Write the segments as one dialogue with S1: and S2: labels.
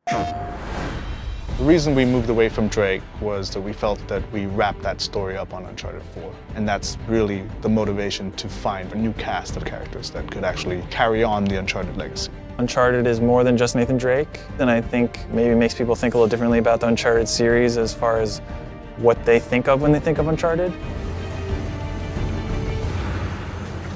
S1: The reason we moved away from Drake was that we felt that we wrapped that story up on Uncharted 4. And that's really the motivation to find a new cast of characters that could actually carry on the Uncharted legacy.
S2: Uncharted is more than just Nathan Drake, and I think maybe makes people think a little differently about the Uncharted series as far as what they think of when they think of Uncharted.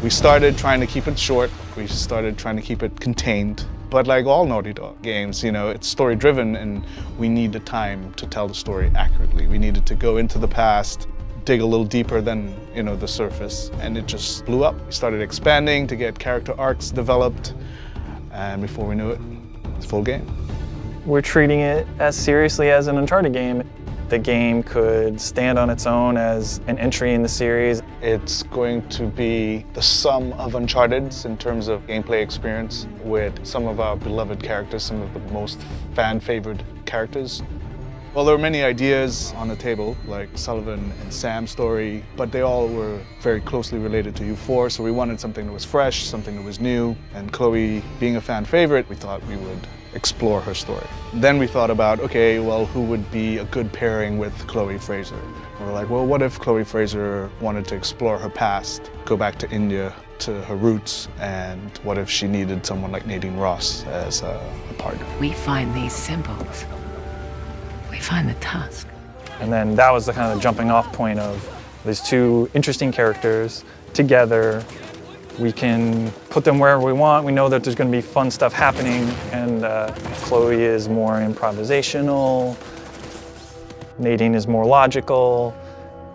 S1: We started trying to keep it short. We started trying to keep it contained. But like all Naughty Dog games, you know, it's story-driven and we need the time to tell the story accurately. We needed to go into the past, dig a little deeper than, you know, the surface, and it just blew up. We started expanding to get character arcs developed, and before we knew it, it's full game.
S2: We're treating it as seriously as an Uncharted game. The game could stand on its own as an entry in the series.
S1: It's going to be the sum of Uncharted's in terms of gameplay experience with some of our beloved characters, some of the most fan-favored characters. Well, there were many ideas on the table, like Sullivan and Sam's story, but they all were very closely related to U4, so we wanted something that was fresh, something that was new, and Chloe, being a fan favorite, we thought we would explore her story. Then we thought about, okay, well, who would be a good pairing with Chloe Fraser? We were like, well, what if Chloe Fraser wanted to explore her past, go back to India, to her roots, and what if she needed someone like Nadine Ross as a partner?
S3: We find these symbols. We find the tusk.
S2: And then that was the kind of jumping off point of these two interesting characters together. We can put them wherever we want. We know that there's going to be fun stuff happening, and Chloe is more improvisational. Nadine is more logical.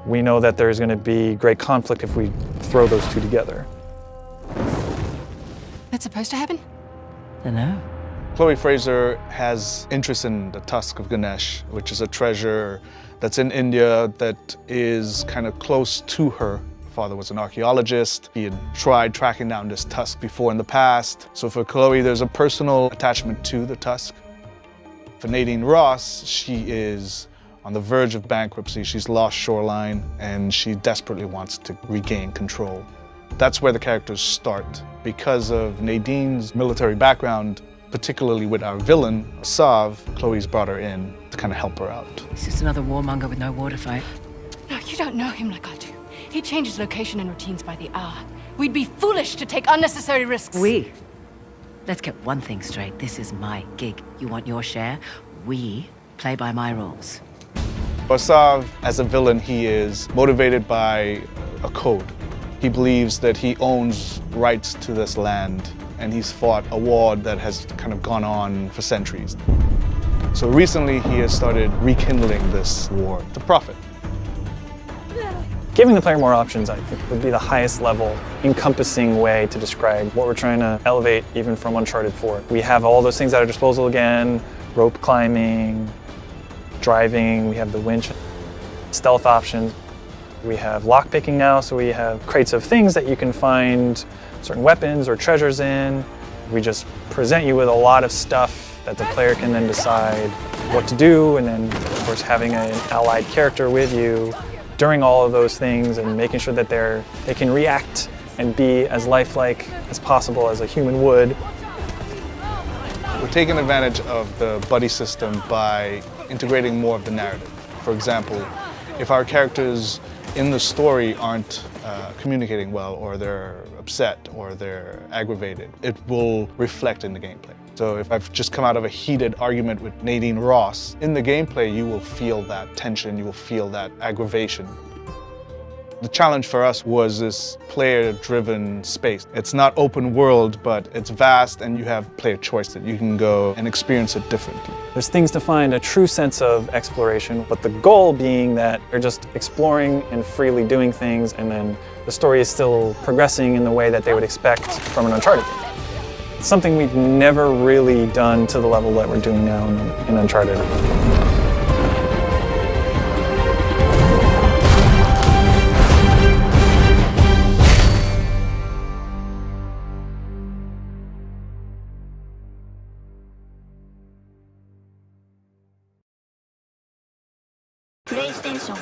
S2: We know that there's going to be great conflict if we throw those two together.
S4: That's supposed to happen?
S3: Dunno.
S1: Chloe Fraser has interest in the Tusk of Ganesh, which is a treasure that's in India that is kind of close to her. Her father was an archaeologist. He had tried tracking down this tusk before in the past. So for Chloe, there's a personal attachment to the tusk. For Nadine Ross, she is on the verge of bankruptcy. She's lost Shoreline, and she desperately wants to regain control. That's where the characters start. Because of Nadine's military background, particularly with our villain, Sav, Chloe's brought her in to kind of help her out.
S3: It's just another warmonger with no war to fight.
S4: No, you don't know him like I do. He changes location and routines by the hour. We'd be foolish to take unnecessary risks.
S3: Let's get one thing straight. This is my gig. You want your share? We play by my rules.
S1: For Sav, as a villain, he is motivated by a code. He believes that he owns rights to this land, and he's fought a war that has kind of gone on for centuries. So recently he has started rekindling this war to profit.
S2: Giving the player more options, I think, would be the highest level, encompassing way to describe what we're trying to elevate even from Uncharted 4. We have all those things at our disposal again, rope climbing, driving, we have the winch, stealth options. We have lockpicking now, so we have crates of things that you can find certain weapons or treasures in. We just present you with a lot of stuff that the player can then decide what to do, and then of course having an allied character with you during all of those things and making sure that they can react and be as lifelike as possible as a human would.
S1: We're taking advantage of the buddy system by integrating more of the narrative. For example, if our characters in the story aren't communicating well, or they're upset, or they're aggravated, it will reflect in the gameplay. So if I've just come out of a heated argument with Nadine Ross, in the gameplay you will feel that tension, you will feel that aggravation. The challenge for us was this player-driven space. It's not open world, but it's vast, and you have player choice that you can go and experience it differently.
S2: There's things to find a true sense of exploration, but the goal being that you're just exploring and freely doing things, and then the story is still progressing in the way that they would expect from an Uncharted game. It's something we've never really done to the level that we're doing now in Uncharted.
S5: PlayStation